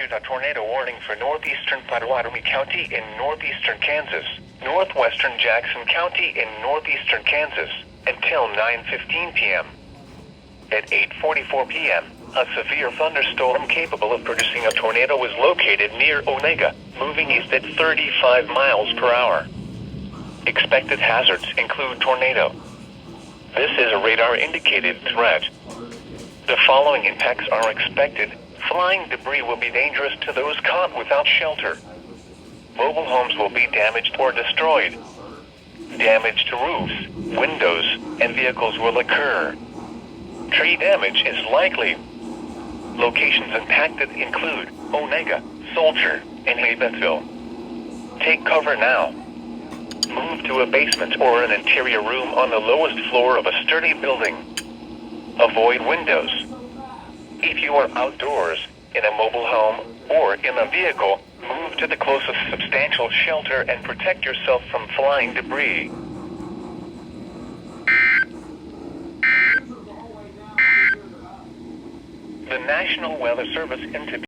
issued a tornado warning for northeastern Potawatomi County in northeastern Kansas, northwestern Jackson County in northeastern Kansas, until 9:15 p.m. At 8:44 p.m., a severe thunderstorm capable of producing a tornado was located near Onega, moving east at 35 miles per hour. Expected hazards include tornado. This is a radar-indicated threat. The following impacts are expected. Flying debris will be dangerous to those caught without shelter. Mobile homes will be damaged or destroyed. Damage to roofs, windows, and vehicles will occur. Tree damage is likely. Locations impacted include Onega, Soldier, and Havensville. Take cover now. Move to a basement or an interior room on the lowest floor of a sturdy building. Avoid windows. If you are outdoors, in a mobile home, or in a vehicle, move to the closest substantial shelter and protect yourself from flying debris. The National Weather Service